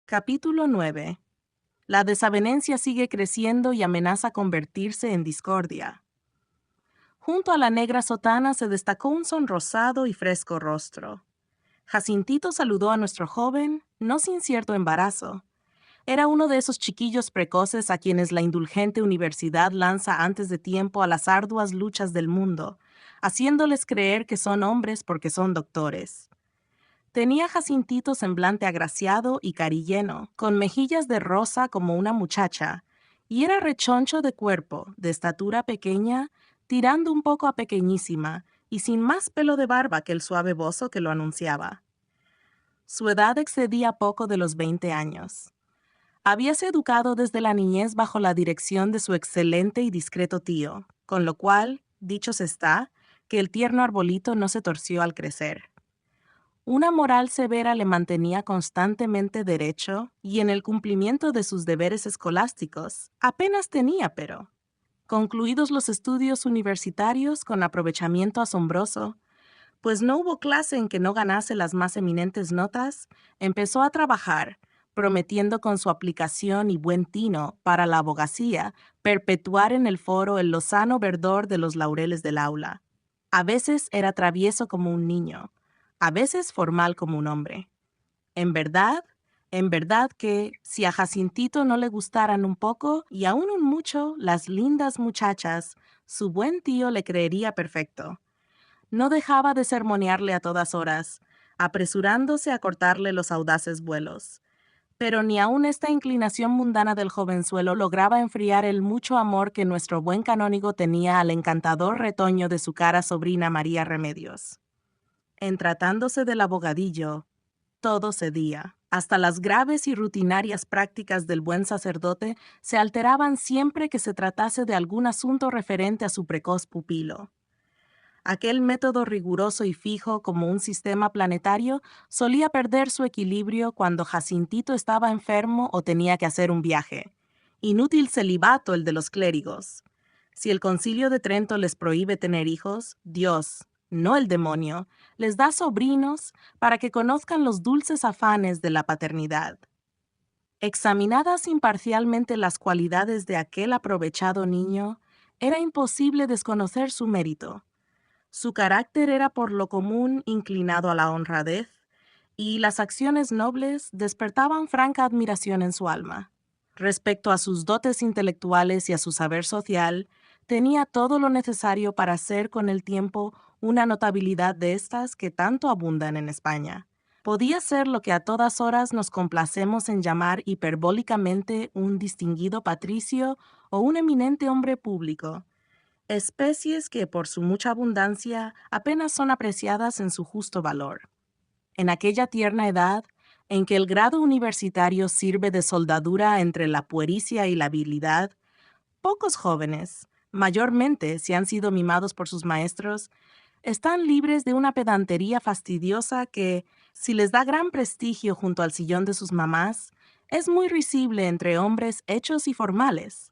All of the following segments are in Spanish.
Capítulo 9. La desavenencia sigue creciendo y amenaza convertirse en discordia. Junto a la negra sotana se destacó un sonrosado y fresco rostro. Jacintito saludó a nuestro joven, no sin cierto embarazo. Era uno de esos chiquillos precoces a quienes la indulgente universidad lanza antes de tiempo a las arduas luchas del mundo, haciéndoles creer que son hombres porque son doctores. Tenía Jacintito semblante agraciado y carilleno, con mejillas de rosa como una muchacha, y era rechoncho de cuerpo, de estatura pequeña, tirando un poco a pequeñísima, y sin más pelo de barba que el suave bozo que lo anunciaba. Su edad excedía poco de los 20 años. Habíase educado desde la niñez bajo la dirección de su excelente y discreto tío, con lo cual, dicho se está, que el tierno arbolito no se torció al crecer. Una moral severa le mantenía constantemente derecho y en el cumplimiento de sus deberes escolásticos apenas tenía pero. Concluidos los estudios universitarios con aprovechamiento asombroso, pues no hubo clase en que no ganase las más eminentes notas, empezó a trabajar, prometiendo con su aplicación y buen tino para la abogacía perpetuar en el foro el lozano verdor de los laureles del aula. A veces era travieso como un niño, a veces formal como un hombre. En verdad que, si a Jacintito no le gustaran un poco y aún un mucho las lindas muchachas, su buen tío le creería perfecto. No dejaba de sermonearle a todas horas, apresurándose a cortarle los audaces vuelos. Pero ni aun esta inclinación mundana del jovenzuelo lograba enfriar el mucho amor que nuestro buen canónigo tenía al encantador retoño de su cara sobrina María Remedios. En tratándose del abogadillo, todo cedía. Hasta las graves y rutinarias prácticas del buen sacerdote se alteraban siempre que se tratase de algún asunto referente a su precoz pupilo. Aquel método riguroso y fijo como un sistema planetario solía perder su equilibrio cuando Jacintito estaba enfermo o tenía que hacer un viaje. Inútil celibato el de los clérigos. Si el Concilio de Trento les prohíbe tener hijos, Dios, no el demonio, les da sobrinos para que conozcan los dulces afanes de la paternidad. Examinadas imparcialmente las cualidades de aquel aprovechado niño, era imposible desconocer su mérito. Su carácter era por lo común inclinado a la honradez, y las acciones nobles despertaban franca admiración en su alma. Respecto a sus dotes intelectuales y a su saber social, tenía todo lo necesario para ser con el tiempo una notabilidad de estas que tanto abundan en España. Podía ser lo que a todas horas nos complacemos en llamar hiperbólicamente un distinguido patricio o un eminente hombre público, especies que por su mucha abundancia apenas son apreciadas en su justo valor. En aquella tierna edad, en que el grado universitario sirve de soldadura entre la puericia y la habilidad, pocos jóvenes, mayormente si han sido mimados por sus maestros, están libres de una pedantería fastidiosa que, si les da gran prestigio junto al sillón de sus mamás, es muy risible entre hombres hechos y formales.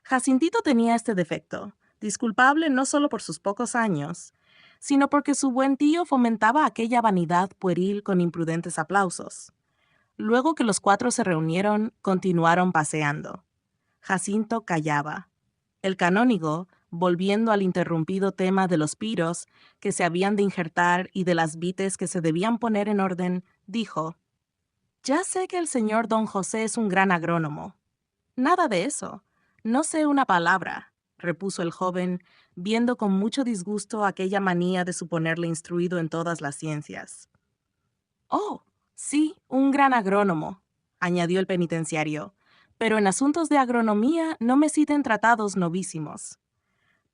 Jacintito tenía este defecto, disculpable no solo por sus pocos años, sino porque su buen tío fomentaba aquella vanidad pueril con imprudentes aplausos. Luego que los cuatro se reunieron, continuaron paseando. Jacinto callaba. El canónigo, volviendo al interrumpido tema de los piros que se habían de injertar y de las vites que se debían poner en orden, dijo: «Ya sé que el señor don José es un gran agrónomo». «Nada de eso. No sé una palabra», repuso el joven, viendo con mucho disgusto aquella manía de suponerle instruido en todas las ciencias. «Oh, sí, un gran agrónomo», añadió el penitenciario, «pero en asuntos de agronomía no me citen tratados novísimos.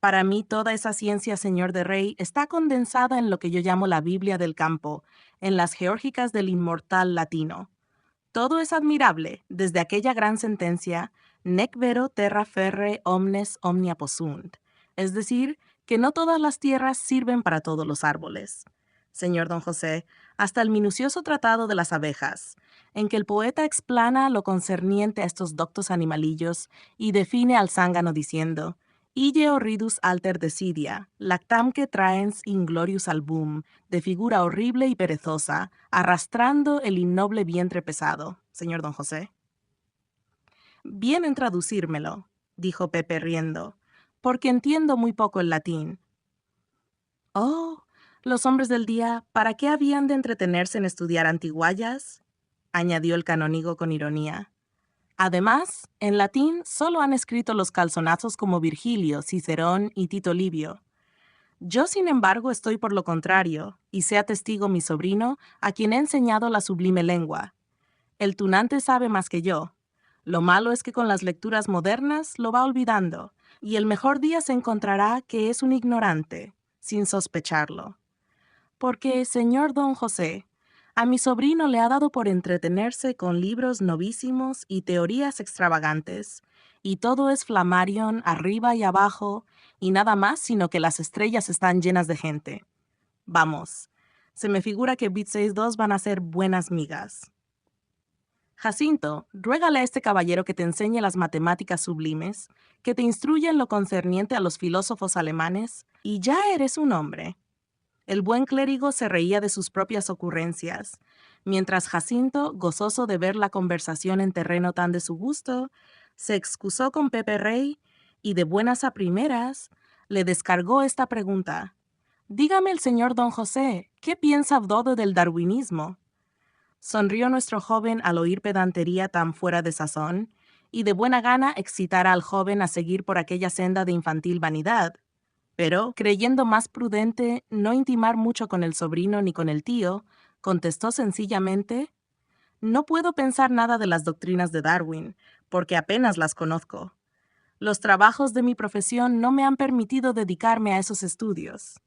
Para mí toda esa ciencia, señor de Rey, está condensada en lo que yo llamo la Biblia del campo, en las geórgicas del inmortal latino. Todo es admirable, desde aquella gran sentencia, nec vero terra ferre omnes omnia possunt, es decir, que no todas las tierras sirven para todos los árboles. Señor don José, hasta el minucioso tratado de las abejas, en que el poeta explana lo concerniente a estos doctos animalillos y define al zángano diciendo: «Ille horridus alter desidia, lactamque traens inglorious album», de figura horrible y perezosa, arrastrando el innoble vientre pesado. señor don José. Bien en traducírmelo, dijo Pepe riendo, porque entiendo muy poco el latín. Oh, los hombres del día, ¿para qué habían de entretenerse en estudiar antiguallas? Añadió el canónigo con ironía. Además, en latín solo han escrito los calzonazos como Virgilio, Cicerón y Tito Livio. Yo, sin embargo, estoy por lo contrario, y sea testigo mi sobrino, a quien he enseñado la sublime lengua. El tunante sabe más que yo. Lo malo es que con las lecturas modernas lo va olvidando, y el mejor día se encontrará que es un ignorante, sin sospecharlo. Porque, señor don José, a mi sobrino le ha dado por entretenerse con libros novísimos y teorías extravagantes, y todo es flammarion arriba y abajo, y nada más sino que las estrellas están llenas de gente. Vamos, se me figura que Bitseis 2 van a ser buenas migas. Jacinto, ruégale a este caballero que te enseñe las matemáticas sublimes, que te instruya en lo concerniente a los filósofos alemanes, y ya eres un hombre. El buen clérigo se reía de sus propias ocurrencias, mientras Jacinto, gozoso de ver la conversación en terreno tan de su gusto, se excusó con Pepe Rey y de buenas a primeras le descargó esta pregunta. Dígame el señor don José, ¿qué piensa Abdodo del darwinismo? Sonrió nuestro joven al oír pedantería tan fuera de sazón, y de buena gana excitara al joven a seguir por aquella senda de infantil vanidad. Pero, creyendo más prudente no intimar mucho con el sobrino ni con el tío, contestó sencillamente, «No puedo pensar nada de las doctrinas de Darwin, porque apenas las conozco. Los trabajos de mi profesión no me han permitido dedicarme a esos estudios».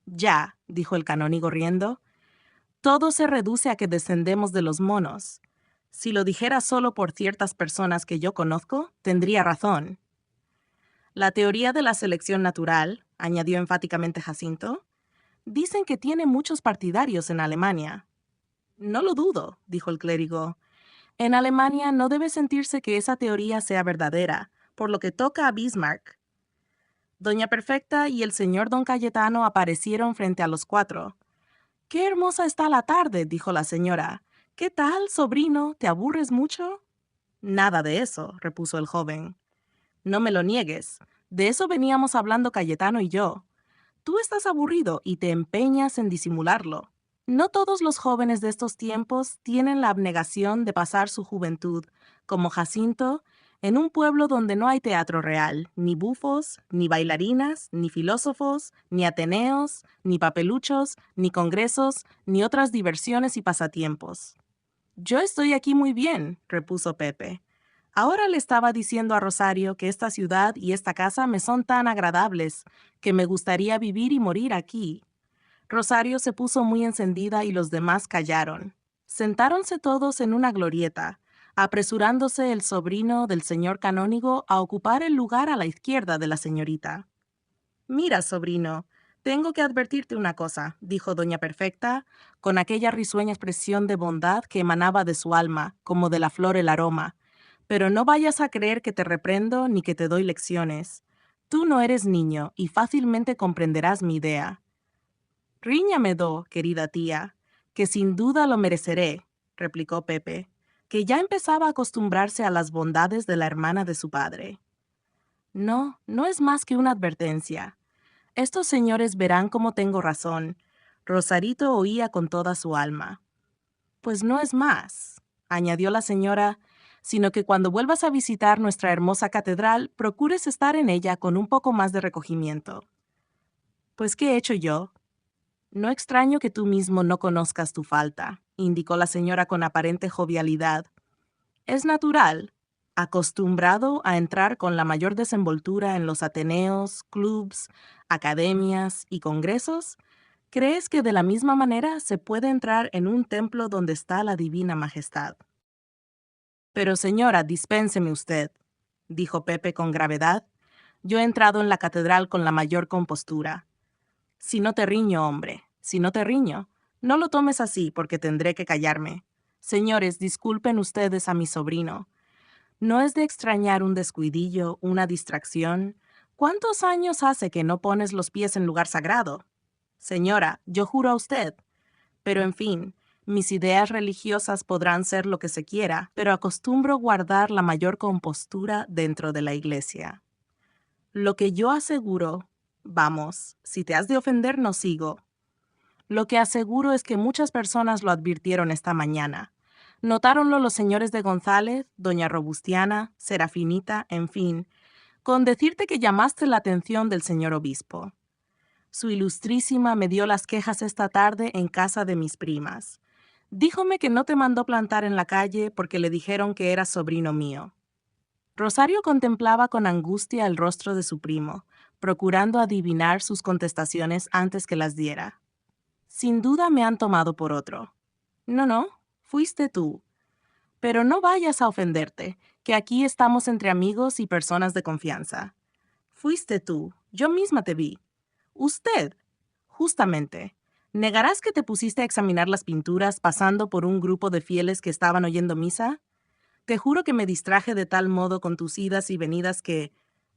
«Ya», dijo el canónigo riendo, «todo se reduce a que descendemos de los monos. Si lo dijera solo por ciertas personas que yo conozco, tendría razón». La teoría de la selección natural, añadió enfáticamente Jacinto, dicen que tiene muchos partidarios en Alemania. No lo dudo, dijo el clérigo. En Alemania no debe sentirse que esa teoría sea verdadera, por lo que toca a Bismarck. Doña Perfecta y el señor don Cayetano aparecieron frente a los cuatro. «Qué hermosa está la tarde», dijo la señora. «¿Qué tal, sobrino? ¿Te aburres mucho?» «Nada de eso», repuso el joven. «No me lo niegues. De eso veníamos hablando Cayetano y yo. Tú estás aburrido y te empeñas en disimularlo. No todos los jóvenes de estos tiempos tienen la abnegación de pasar su juventud, como Jacinto, en un pueblo donde no hay teatro real, ni bufos, ni bailarinas, ni filósofos, ni ateneos, ni papeluchos, ni congresos, ni otras diversiones y pasatiempos. «Yo estoy aquí muy bien», repuso Pepe. «Ahora le estaba diciendo a Rosario que esta ciudad y esta casa me son tan agradables que me gustaría vivir y morir aquí». Rosario se puso muy encendida y los demás callaron. Sentáronse todos en una glorieta, apresurándose el sobrino del señor canónigo a ocupar el lugar a la izquierda de la señorita. «Mira, sobrino, tengo que advertirte una cosa», dijo doña Perfecta, con aquella risueña expresión de bondad que emanaba de su alma, como de la flor el aroma. «Pero no vayas a creer que te reprendo ni que te doy lecciones. Tú no eres niño y fácilmente comprenderás mi idea». «Ríñame, querida tía, que sin duda lo mereceré», replicó Pepe, que ya empezaba a acostumbrarse a las bondades de la hermana de su padre. «No, no es más que una advertencia. Estos señores verán cómo tengo razón». Rosarito oía con toda su alma. «Pues no es más», añadió la señora, «sino que cuando vuelvas a visitar nuestra hermosa catedral, procures estar en ella con un poco más de recogimiento». «Pues, ¿qué he hecho yo?». «No extraño que tú mismo no conozcas tu falta», indicó la señora con aparente jovialidad. «Es natural. Acostumbrado a entrar con la mayor desenvoltura en los ateneos, clubs, academias y congresos, ¿crees que de la misma manera se puede entrar en un templo donde está la divina majestad?» «Pero señora, dispénseme usted», dijo Pepe con gravedad. «Yo he entrado en la catedral con la mayor compostura. Si no te riño, hombre, si no te riño, no lo tomes así porque tendré que callarme. Señores, disculpen ustedes a mi sobrino. No es de extrañar un descuidillo, una distracción. ¿Cuántos años hace que no pones los pies en lugar sagrado? Señora, yo juro a usted. Pero en fin, Mis ideas religiosas podrán ser lo que se quiera, pero acostumbro guardar la mayor compostura dentro de la iglesia. Lo que yo aseguro, vamos, si te has de ofender no sigo. Lo que aseguro es que muchas personas lo advirtieron esta mañana. Notáronlo los señores de González, doña Robustiana, Serafinita, en fin, con decirte que llamaste la atención del señor obispo. Su ilustrísima me dio las quejas esta tarde en casa de mis primas. Díjome que no te mandó plantar en la calle porque le dijeron que eras sobrino mío. Rosario contemplaba con angustia el rostro de su primo, procurando adivinar sus contestaciones antes que las diera. Sin duda me han tomado por otro. No, fuiste tú. Pero no vayas a ofenderte, que aquí estamos entre amigos y personas de confianza. Fuiste tú, yo misma te vi. Usted, justamente. ¿Negarás que te pusiste a examinar las pinturas pasando por un grupo de fieles que estaban oyendo misa? Te juro que me distraje de tal modo con tus idas y venidas que,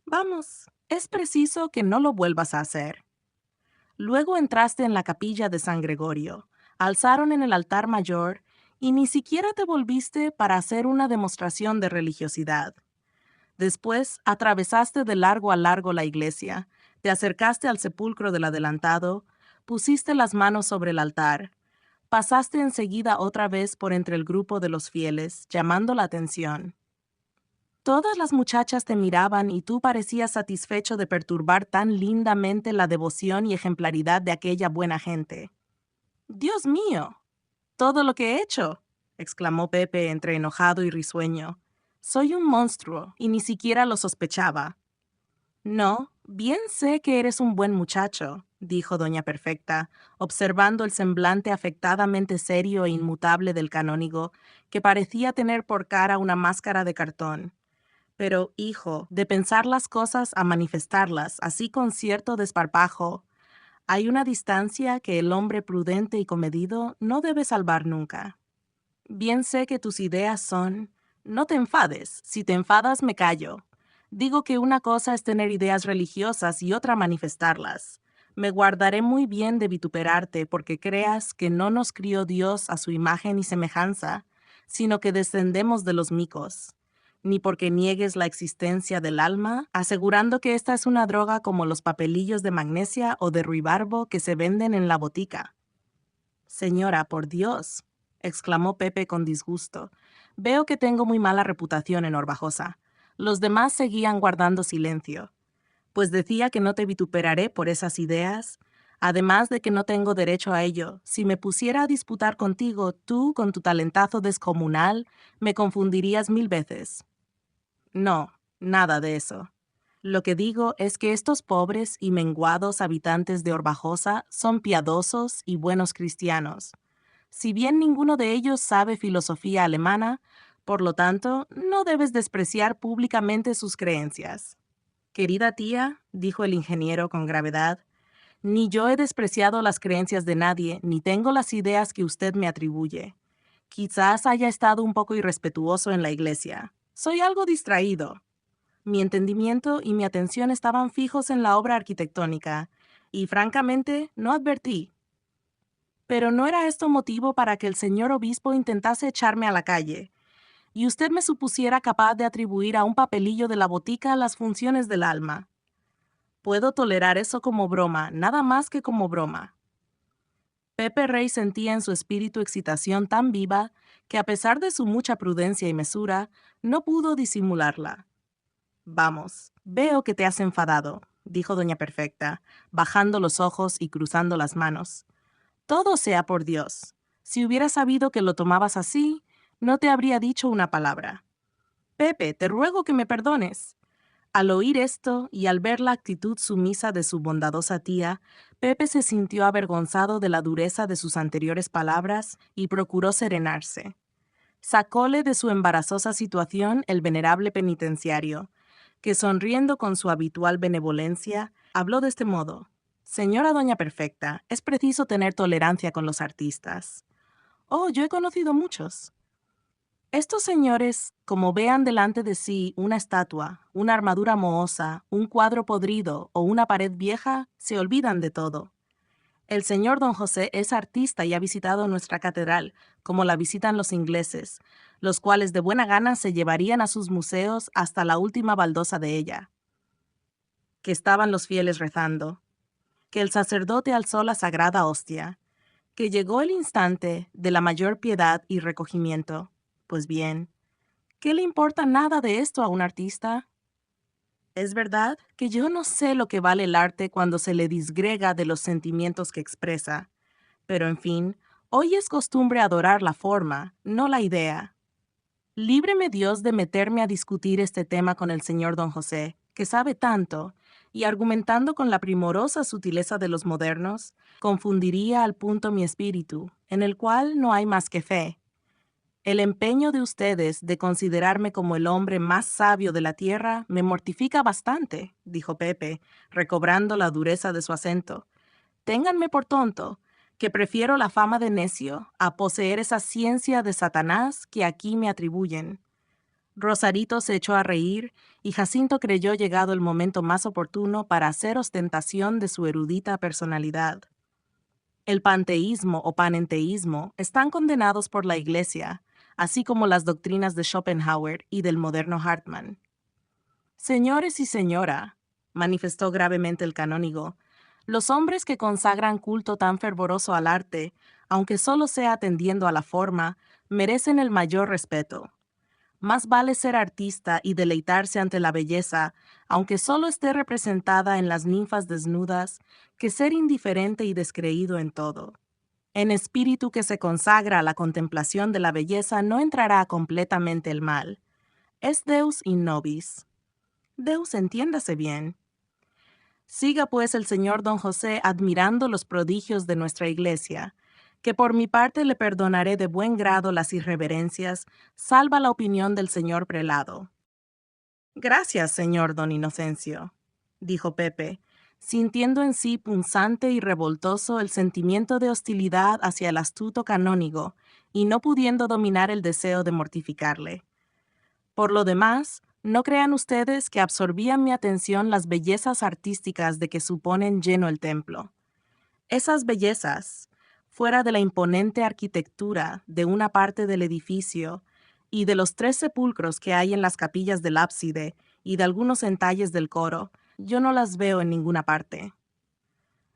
vamos, es preciso que no lo vuelvas a hacer. Luego entraste en la capilla de San Gregorio, alzaron en el altar mayor y ni siquiera te volviste para hacer una demostración de religiosidad. Después atravesaste de largo a largo la iglesia, te acercaste al sepulcro del adelantado, pusiste las manos sobre el altar, pasaste enseguida otra vez por entre el grupo de los fieles, llamando la atención. Todas las muchachas te miraban y tú parecías satisfecho de perturbar tan lindamente la devoción y ejemplaridad de aquella buena gente. ¡Dios mío! ¡Todo lo que he hecho!, exclamó Pepe entre enojado y risueño. Soy un monstruo y ni siquiera lo sospechaba. No, bien sé que eres un buen muchacho, dijo doña Perfecta, observando el semblante afectadamente serio e inmutable del canónigo, que parecía tener por cara una máscara de cartón. Pero, hijo, de pensar las cosas a manifestarlas, así con cierto desparpajo, hay una distancia que el hombre prudente y comedido no debe salvar nunca. Bien sé que tus ideas son... No te enfades, si te enfadas me callo. Digo que una cosa es tener ideas religiosas y otra manifestarlas. Me guardaré muy bien de vituperarte porque creas que no nos crió Dios a su imagen y semejanza, sino que descendemos de los micos. Ni porque niegues la existencia del alma, asegurando que esta es una droga como los papelillos de magnesia o de ruibarbo que se venden en la botica. Señora, por Dios, exclamó Pepe con disgusto. Veo que tengo muy mala reputación en Orbajosa. Los demás seguían guardando silencio. Pues decía que no te vituperaré por esas ideas, además de que no tengo derecho a ello. Si me pusiera a disputar contigo, tú, con tu talentazo descomunal, me confundirías 1000 veces. No, nada de eso. Lo que digo es que estos pobres y menguados habitantes de Orbajosa son piadosos y buenos cristianos. Si bien ninguno de ellos sabe filosofía alemana, por lo tanto, no debes despreciar públicamente sus creencias. Querida tía, dijo el ingeniero con gravedad, ni yo he despreciado las creencias de nadie, ni tengo las ideas que usted me atribuye. Quizás haya estado un poco irrespetuoso en la iglesia. Soy algo distraído. Mi entendimiento y mi atención estaban fijos en la obra arquitectónica, y francamente no advertí. Pero no era esto motivo para que el señor obispo intentase echarme a la calle, y usted me supusiera capaz de atribuir a un papelillo de la botica las funciones del alma. Puedo tolerar eso como broma, nada más que como broma. Pepe Rey sentía en su espíritu excitación tan viva que a pesar de su mucha prudencia y mesura, no pudo disimularla. Vamos, veo que te has enfadado, dijo doña Perfecta, bajando los ojos y cruzando las manos. Todo sea por Dios. Si hubiera sabido que lo tomabas así, no te habría dicho una palabra. Pepe, te ruego que me perdones. Al oír esto y al ver la actitud sumisa de su bondadosa tía, Pepe se sintió avergonzado de la dureza de sus anteriores palabras y procuró serenarse. Sacóle de su embarazosa situación el venerable penitenciario, que sonriendo con su habitual benevolencia, habló de este modo. Señora doña Perfecta, es preciso tener tolerancia con los artistas. Oh, yo he conocido muchos. Estos señores, como vean delante de sí una estatua, una armadura mohosa, un cuadro podrido o una pared vieja, se olvidan de todo. El señor don José es artista y ha visitado nuestra catedral, como la visitan los ingleses, los cuales de buena gana se llevarían a sus museos hasta la última baldosa de ella. Que estaban los fieles rezando, que el sacerdote alzó la sagrada hostia, que llegó el instante de la mayor piedad y recogimiento. Pues bien, ¿qué le importa nada de esto a un artista? Es verdad que yo no sé lo que vale el arte cuando se le disgrega de los sentimientos que expresa, pero en fin, hoy es costumbre adorar la forma, no la idea. Líbreme Dios de meterme a discutir este tema con el señor don José, que sabe tanto, y argumentando con la primorosa sutileza de los modernos, confundiría al punto mi espíritu, en el cual no hay más que fe. El empeño de ustedes de considerarme como el hombre más sabio de la tierra me mortifica bastante, dijo Pepe, recobrando la dureza de su acento. Ténganme por tonto, que prefiero la fama de necio a poseer esa ciencia de Satanás que aquí me atribuyen. Rosarito se echó a reír y Jacinto creyó llegado el momento más oportuno para hacer ostentación de su erudita personalidad. El panteísmo o panenteísmo están condenados por la Iglesia, así como las doctrinas de Schopenhauer y del moderno Hartmann. Señores y señora, manifestó gravemente el canónigo, los hombres que consagran culto tan fervoroso al arte, aunque solo sea atendiendo a la forma, merecen el mayor respeto. Más vale ser artista y deleitarse ante la belleza, aunque solo esté representada en las ninfas desnudas, que ser indiferente y descreído en todo. En espíritu que se consagra a la contemplación de la belleza no entrará completamente el mal. Es Deus in nobis. Deus, entiéndase bien. Siga pues el señor don José admirando los prodigios de nuestra iglesia, que por mi parte le perdonaré de buen grado las irreverencias, salva la opinión del señor prelado. Gracias, señor don Inocencio, dijo Pepe, sintiendo en sí punzante y revoltoso el sentimiento de hostilidad hacia el astuto canónigo, y no pudiendo dominar el deseo de mortificarle. Por lo demás, no crean ustedes que absorbían mi atención las bellezas artísticas de que suponen lleno el templo. Esas bellezas, fuera de la imponente arquitectura de una parte del edificio y de los 3 sepulcros que hay en las capillas del ábside y de algunos entalles del coro, yo no las veo en ninguna parte.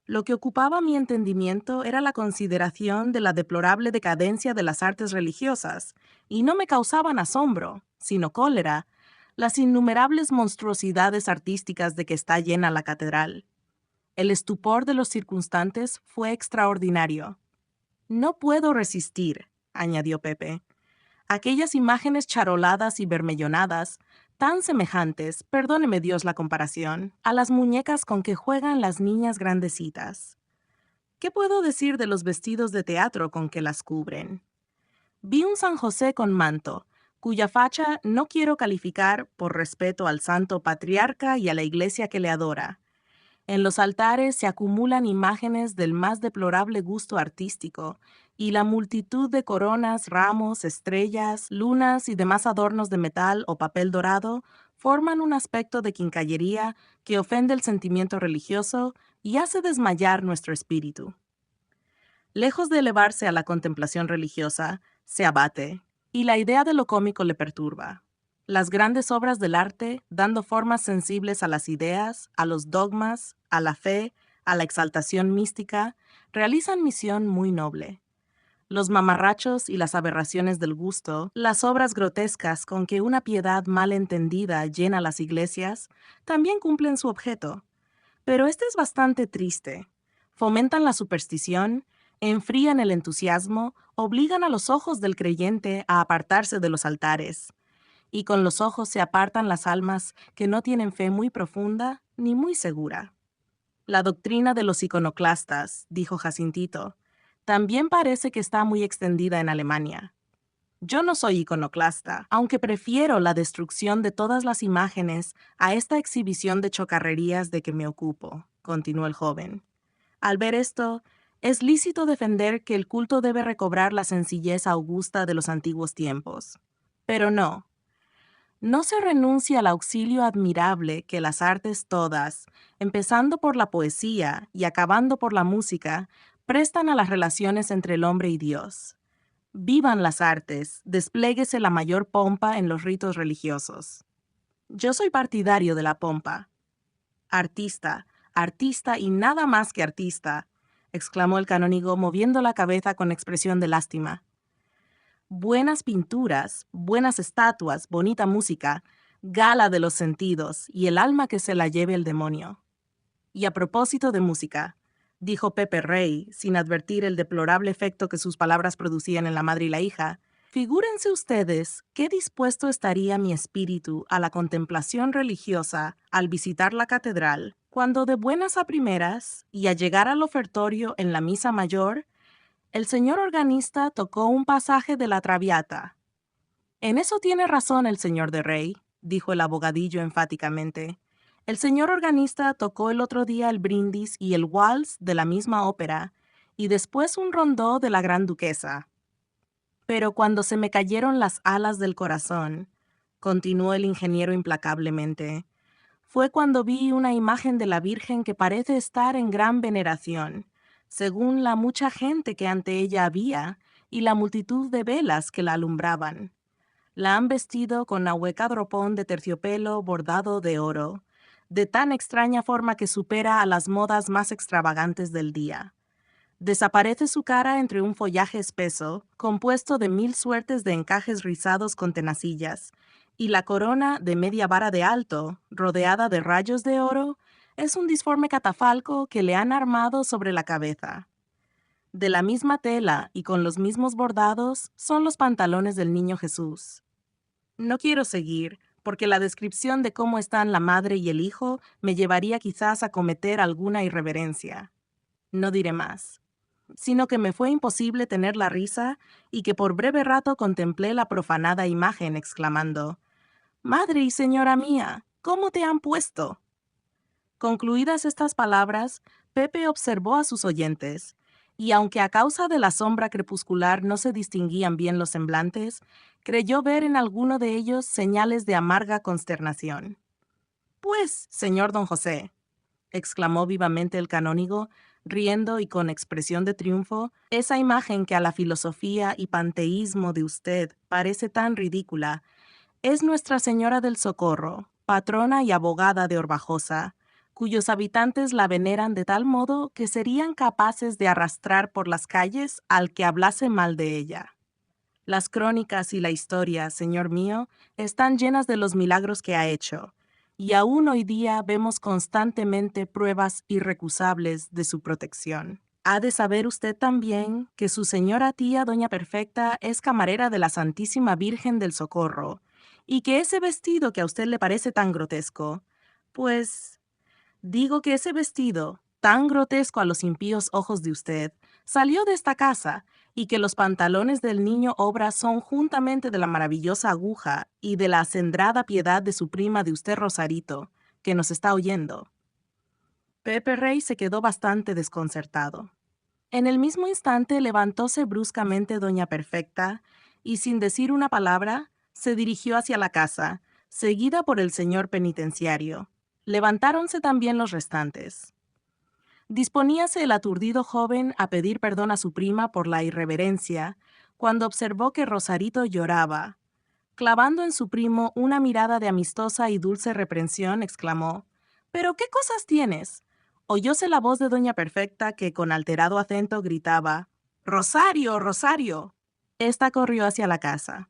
Lo que ocupaba mi entendimiento era la consideración de la deplorable decadencia de las artes religiosas, y no me causaban asombro, sino cólera, las innumerables monstruosidades artísticas de que está llena la catedral. El estupor de los circunstantes fue extraordinario. No puedo resistir, añadió Pepe. Aquellas imágenes charoladas y bermellonadas, tan semejantes, perdóneme Dios la comparación, a las muñecas con que juegan las niñas grandecitas. ¿Qué puedo decir de los vestidos de teatro con que las cubren? Vi un San José con manto, cuya facha no quiero calificar por respeto al santo patriarca y a la iglesia que le adora. En los altares se acumulan imágenes del más deplorable gusto artístico, y la multitud de coronas, ramos, estrellas, lunas y demás adornos de metal o papel dorado forman un aspecto de quincallería que ofende el sentimiento religioso y hace desmayar nuestro espíritu. Lejos de elevarse a la contemplación religiosa, se abate, y la idea de lo cómico le perturba. Las grandes obras del arte, dando formas sensibles a las ideas, a los dogmas, a la fe, a la exaltación mística, realizan misión muy noble. Los mamarrachos y las aberraciones del gusto, las obras grotescas con que una piedad mal entendida llena las iglesias, también cumplen su objeto. Pero este es bastante triste. Fomentan la superstición, enfrían el entusiasmo, obligan a los ojos del creyente a apartarse de los altares. Y con los ojos se apartan las almas que no tienen fe muy profunda ni muy segura. La doctrina de los iconoclastas, dijo Jacintito, también parece que está muy extendida en Alemania. Yo no soy iconoclasta, aunque prefiero la destrucción de todas las imágenes a esta exhibición de chocarrerías de que me ocupo, continuó el joven. Al ver esto, es lícito defender que el culto debe recobrar la sencillez augusta de los antiguos tiempos. Pero no. No se renuncia al auxilio admirable que las artes todas, empezando por la poesía y acabando por la música, prestan a las relaciones entre el hombre y Dios. Vivan las artes, despléguese la mayor pompa en los ritos religiosos. Yo soy partidario de la pompa. Artista, artista y nada más que artista, exclamó el canónigo moviendo la cabeza con expresión de lástima. Buenas pinturas, buenas estatuas, bonita música, gala de los sentidos y el alma que se la lleve el demonio. Y a propósito de música, dijo Pepe Rey, sin advertir el deplorable efecto que sus palabras producían en la madre y la hija, figúrense ustedes qué dispuesto estaría mi espíritu a la contemplación religiosa al visitar la catedral, cuando de buenas a primeras, y a llegar al ofertorio en la misa mayor, el señor organista tocó un pasaje de la Traviata. En eso tiene razón el señor de Rey, dijo el abogadillo enfáticamente. El señor organista tocó el otro día el brindis y el wals de la misma ópera, y después un rondó de la gran duquesa. Pero cuando se me cayeron las alas del corazón, continuó el ingeniero implacablemente, fue cuando vi una imagen de la Virgen que parece estar en gran veneración, según la mucha gente que ante ella había y la multitud de velas que la alumbraban. La han vestido con ahuecado ropón de terciopelo bordado de oro, de tan extraña forma que supera a las modas más extravagantes del día. Desaparece su cara entre un follaje espeso, compuesto de 1000 suertes de encajes rizados con tenacillas, y la corona de media vara de alto, rodeada de rayos de oro, es un disforme catafalco que le han armado sobre la cabeza. De la misma tela y con los mismos bordados son los pantalones del niño Jesús. No quiero seguir, porque la descripción de cómo están la madre y el hijo me llevaría quizás a cometer alguna irreverencia. No diré más, sino que me fue imposible tener la risa y que por breve rato contemplé la profanada imagen, exclamando: «Madre y señora mía, ¿cómo te han puesto?». Concluidas estas palabras, Pepe observó a sus oyentes, y aunque a causa de la sombra crepuscular no se distinguían bien los semblantes, creyó ver en alguno de ellos señales de amarga consternación. «Pues, señor don José», exclamó vivamente el canónigo, riendo y con expresión de triunfo, «esa imagen que a la filosofía y panteísmo de usted parece tan ridícula, es Nuestra Señora del Socorro, patrona y abogada de Orbajosa, cuyos habitantes la veneran de tal modo que serían capaces de arrastrar por las calles al que hablase mal de ella. Las crónicas y la historia, señor mío, están llenas de los milagros que ha hecho, y aún hoy día vemos constantemente pruebas irrecusables de su protección. Ha de saber usted también que su señora tía Doña Perfecta es camarera de la Santísima Virgen del Socorro, y que ese vestido que a usted le parece tan grotesco, pues digo que ese vestido, tan grotesco a los impíos ojos de usted, salió de esta casa, y que los pantalones del niño obra son juntamente de la maravillosa aguja y de la acendrada piedad de su prima de usted Rosarito, que nos está oyendo. Pepe Rey se quedó bastante desconcertado. En el mismo instante levantóse bruscamente Doña Perfecta y, sin decir una palabra, se dirigió hacia la casa, seguida por el señor penitenciario. Levantáronse también los restantes. Disponíase el aturdido joven a pedir perdón a su prima por la irreverencia, cuando observó que Rosarito lloraba. Clavando en su primo una mirada de amistosa y dulce reprensión, exclamó: «¿Pero qué cosas tienes?». Oyóse la voz de Doña Perfecta que con alterado acento gritaba: «¡Rosario, Rosario!». Esta corrió hacia la casa.